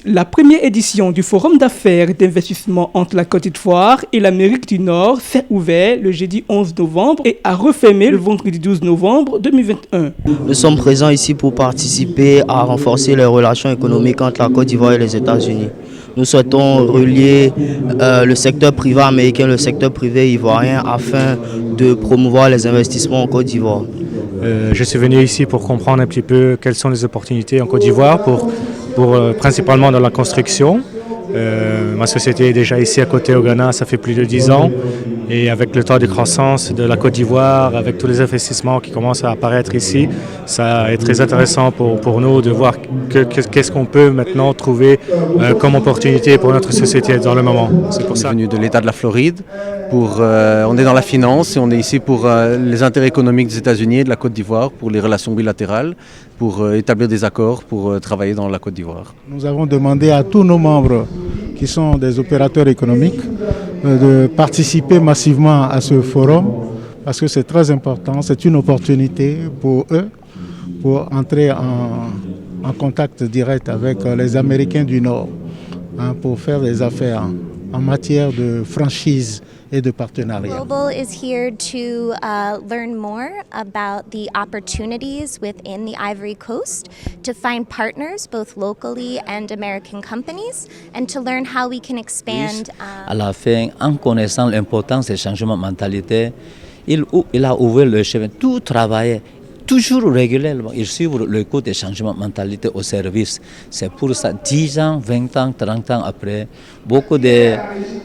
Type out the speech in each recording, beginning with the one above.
La première édition du Forum d'affaires et d'investissement entre la Côte d'Ivoire et l'Amérique du Nord s'est ouverte le jeudi 11 novembre et a refermé le vendredi 12 novembre 2021. Nous sommes présents ici pour participer à renforcer les relations économiques entre la Côte d'Ivoire et les États-Unis. Nous souhaitons relier le secteur privé américain et le secteur privé ivoirien afin de promouvoir les investissements en Côte d'Ivoire. Je suis venu ici pour comprendre un petit peu quelles sont les opportunités en Côte d'Ivoire principalement dans la construction. Ma société est déjà ici à côté au Ghana, ça fait plus de 10 ans. Et avec le temps de croissance de la Côte d'Ivoire, avec tous les investissements qui commencent à apparaître ici, ça est très intéressant pour nous de voir qu'est-ce qu'on peut maintenant trouver comme opportunité pour notre société dans le moment. C'est pour ça. On est venu de l'État de la Floride. On est dans la finance et on est ici pour les intérêts économiques des États-Unis et de la Côte d'Ivoire, pour les relations bilatérales, pour établir des accords, pour travailler dans la Côte d'Ivoire. Nous avons demandé à tous nos membres qui sont des opérateurs économiques de participer massivement à ce forum parce que c'est très important, c'est une opportunité pour eux pour entrer en contact direct avec les Américains du Nord pour faire des affaires en matière de franchise et de partenariat. Global is here to learn more about the opportunities within the Ivory Coast, to find partners both locally and American companies, and to learn how we can expand. À la fin, en connaissant l'importance des changements de mentalité, il a ouvert le chemin, tout travailler. Toujours régulièrement, ils suivent le cours des changements de mentalité au service. C'est pour ça, 10 ans, 20 ans, 30 ans après, beaucoup de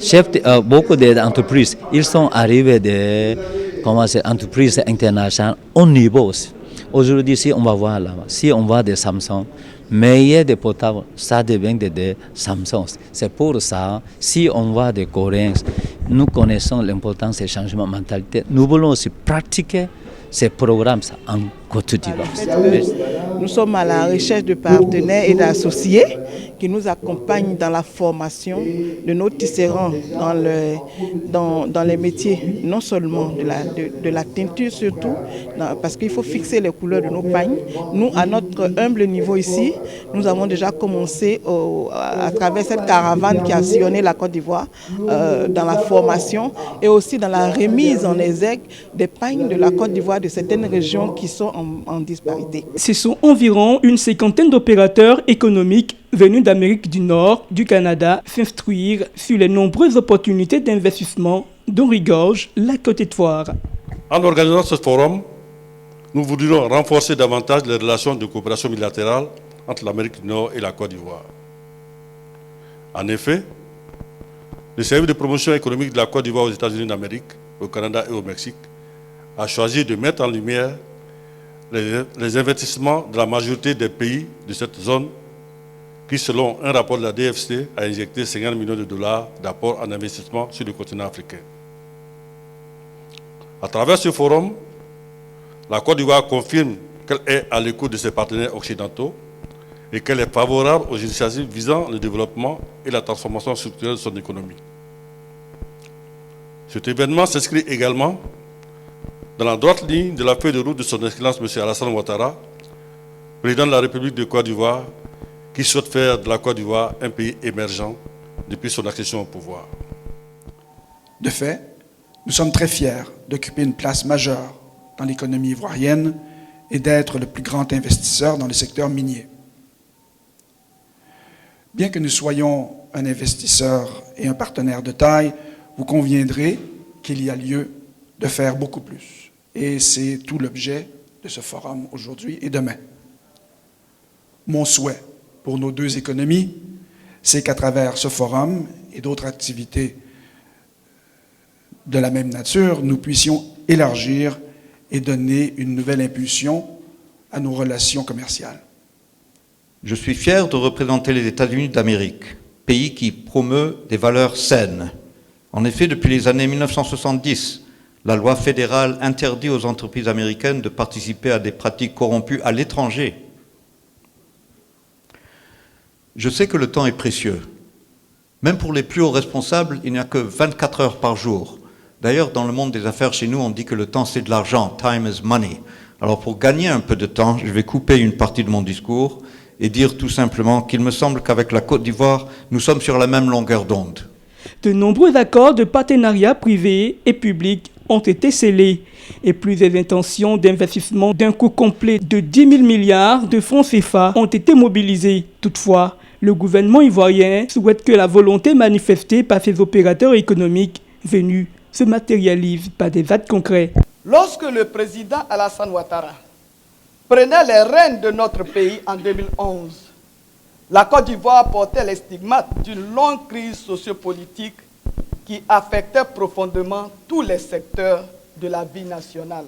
chefs, beaucoup d'entreprises, ils sont arrivés des entreprises internationales au niveau aussi. Aujourd'hui, si on va voir là-bas, si on voit des Samsung, meilleurs des portables, ça devient des Samsung. C'est pour ça, si on voit des Coréens, nous connaissons l'importance des changements de mentalité. Nous voulons aussi pratiquer ces programmes en Côte d'Ivoire. Nous sommes à la recherche de partenaires et d'associés qui nous accompagnent dans la formation de nos tisserands dans les métiers, non seulement de la teinture surtout, parce qu'il faut fixer les couleurs de nos pagnes. Nous, à notre humble niveau ici, nous avons déjà commencé à travers cette caravane qui a sillonné la Côte d'Ivoire dans la formation et aussi dans la remise en exergue des pagnes de la Côte d'Ivoire de certaines régions qui sont en disparité. Ce sont environ une cinquantaine d'opérateurs économiques venus d'Amérique du Nord, du Canada, s'instruire sur les nombreuses opportunités d'investissement dont regorge la Côte d'Ivoire. En organisant ce forum, nous voudrions renforcer davantage les relations de coopération bilatérale entre l'Amérique du Nord et la Côte d'Ivoire. En effet, le service de promotion économique de la Côte d'Ivoire aux États-Unis d'Amérique, au Canada et au Mexique a choisi de mettre en lumière les investissements de la majorité des pays de cette zone qui, selon un rapport de la DFC, a injecté 50 millions de dollars d'apport en investissement sur le continent africain. À travers ce forum, la Côte d'Ivoire confirme qu'elle est à l'écoute de ses partenaires occidentaux et qu'elle est favorable aux initiatives visant le développement et la transformation structurelle de son économie. Cet événement s'inscrit également dans la droite ligne de la feuille de route de son Excellence M. Alassane Ouattara, président de la République de Côte d'Ivoire, qui souhaite faire de la Côte d'Ivoire un pays émergent depuis son accession au pouvoir. De fait, nous sommes très fiers d'occuper une place majeure dans l'économie ivoirienne et d'être le plus grand investisseur dans le secteur minier. Bien que nous soyons un investisseur et un partenaire de taille, vous conviendrez qu'il y a lieu de faire beaucoup plus. Et c'est tout l'objet de ce forum aujourd'hui et demain. Mon souhait pour nos deux économies, c'est qu'à travers ce forum et d'autres activités de la même nature, nous puissions élargir et donner une nouvelle impulsion à nos relations commerciales. Je suis fier de représenter les États-Unis d'Amérique, pays qui promeut des valeurs saines. En effet, depuis les années 1970, la loi fédérale interdit aux entreprises américaines de participer à des pratiques corrompues à l'étranger. Je sais que le temps est précieux. Même pour les plus hauts responsables, il n'y a que 24 heures par jour. D'ailleurs, dans le monde des affaires chez nous, on dit que le temps c'est de l'argent, time is money. Alors pour gagner un peu de temps, je vais couper une partie de mon discours et dire tout simplement qu'il me semble qu'avec la Côte d'Ivoire, nous sommes sur la même longueur d'onde. De nombreux accords de partenariat privés et publics ont été scellés et plusieurs intentions d'investissement d'un coût complet de 10 000 milliards de francs CFA ont été mobilisées. Toutefois, le gouvernement ivoirien souhaite que la volonté manifestée par ces opérateurs économiques venus se matérialise par des actes concrets. Lorsque le président Alassane Ouattara prenait les rênes de notre pays en 2011, la Côte d'Ivoire portait les stigmates d'une longue crise sociopolitique qui affectait profondément tous les secteurs de la vie nationale.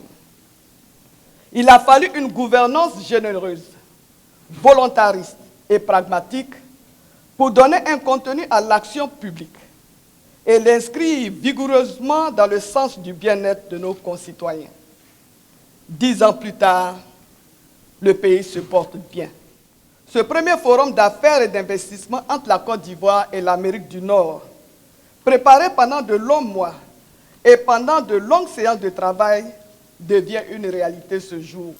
Il a fallu une gouvernance généreuse, volontariste et pragmatique pour donner un contenu à l'action publique et l'inscrire vigoureusement dans le sens du bien-être de nos concitoyens. 10 ans plus tard, le pays se porte bien. Ce premier forum d'affaires et d'investissement entre la Côte d'Ivoire et l'Amérique du Nord, préparé pendant de longs mois et pendant de longues séances de travail, devient une réalité ce jour.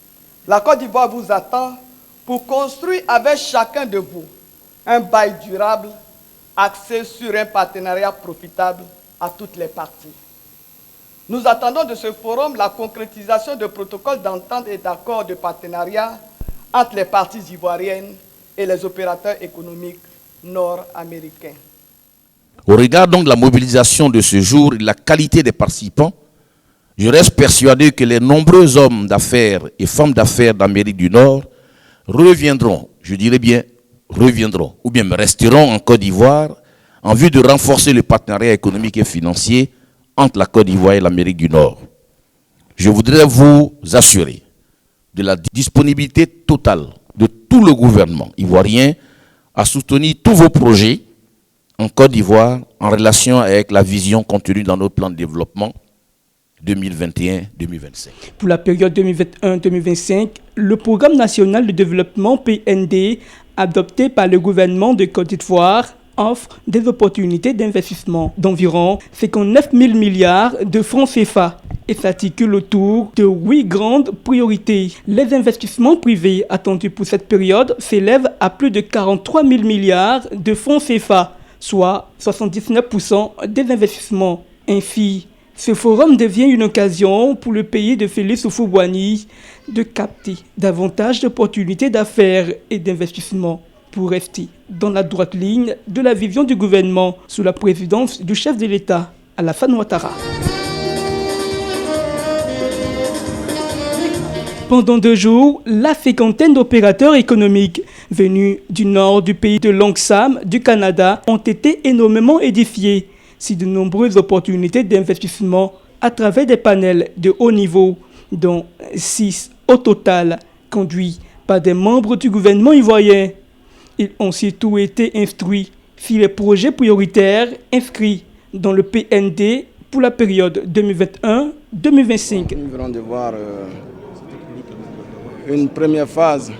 La Côte d'Ivoire vous attend pour construire avec chacun de vous un bail durable axé sur un partenariat profitable à toutes les parties. Nous attendons de ce forum la concrétisation de protocoles d'entente et d'accords de partenariat entre les parties ivoiriennes et les opérateurs économiques nord-américains. Au regard donc de la mobilisation de ce jour et de la qualité des participants, je reste persuadé que les nombreux hommes d'affaires et femmes d'affaires d'Amérique du Nord reviendront, je dirais bien reviendront, ou bien resteront en Côte d'Ivoire en vue de renforcer le partenariat économique et financier entre la Côte d'Ivoire et l'Amérique du Nord. Je voudrais vous assurer de la disponibilité totale de tout le gouvernement ivoirien à soutenir tous vos projets en Côte d'Ivoire en relation avec la vision contenue dans notre plan de développement 2021-2025. Pour la période 2021-2025, le Programme national de développement PND, adopté par le gouvernement de Côte d'Ivoire, offre des opportunités d'investissement d'environ 59 000 milliards de francs CFA et s'articule autour de 8 grandes priorités. Les investissements privés attendus pour cette période s'élèvent à plus de 43 000 milliards de francs CFA, soit 79% des investissements. Ainsi, ce forum devient une occasion pour le pays de Félix Houphouët-Boigny de capter davantage d'opportunités d'affaires et d'investissement pour rester dans la droite ligne de la vision du gouvernement sous la présidence du chef de l'État, Alassane Ouattara. Pendant 2 jours, la cinquantaine d'opérateurs économiques venus du nord du pays de Langsam, du Canada, ont été énormément édifiés sur de nombreuses opportunités d'investissement à travers des panels de haut niveau, dont 6 au total, conduits par des membres du gouvernement ivoirien. Ils ont surtout été instruits sur les projets prioritaires inscrits dans le PND pour la période 2021-2025. Nous venons de voir une première phase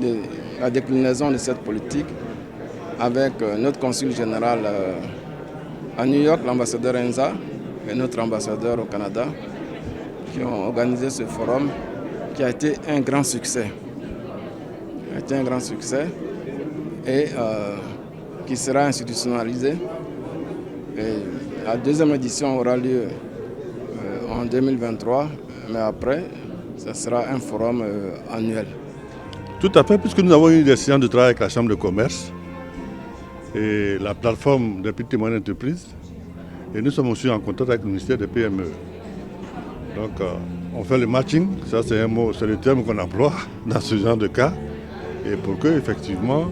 de la déclinaison de cette politique avec notre consul général à New York, l'ambassadeur Enza, et notre ambassadeur au Canada, qui ont organisé ce forum qui a été un grand succès. Et qui sera institutionnalisé. Et la deuxième édition aura lieu en 2023, mais après, ce sera un forum annuel. Tout à fait, puisque nous avons eu des séances de travail avec la Chambre de commerce et la plateforme des petites et moyennes entreprises. Et nous sommes aussi en contact avec le ministère des PME. Donc, on fait le matching, ça c'est un mot, c'est le terme qu'on emploie dans ce genre de cas. Et pour que, effectivement,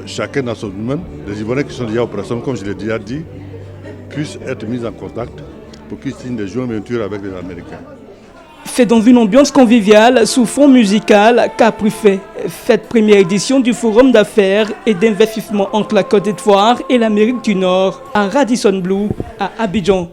chacun dans son domaine, les Ivoiriens qui sont déjà opérationnels, comme je l'ai déjà dit, puissent être mis en contact pour qu'ils signent des jointures avec les Américains. C'est dans une ambiance conviviale, sous fond musical, qu'a pris fait cette première édition du Forum d'affaires et d'investissement entre la Côte d'Ivoire et l'Amérique du Nord à Radisson Blu, à Abidjan.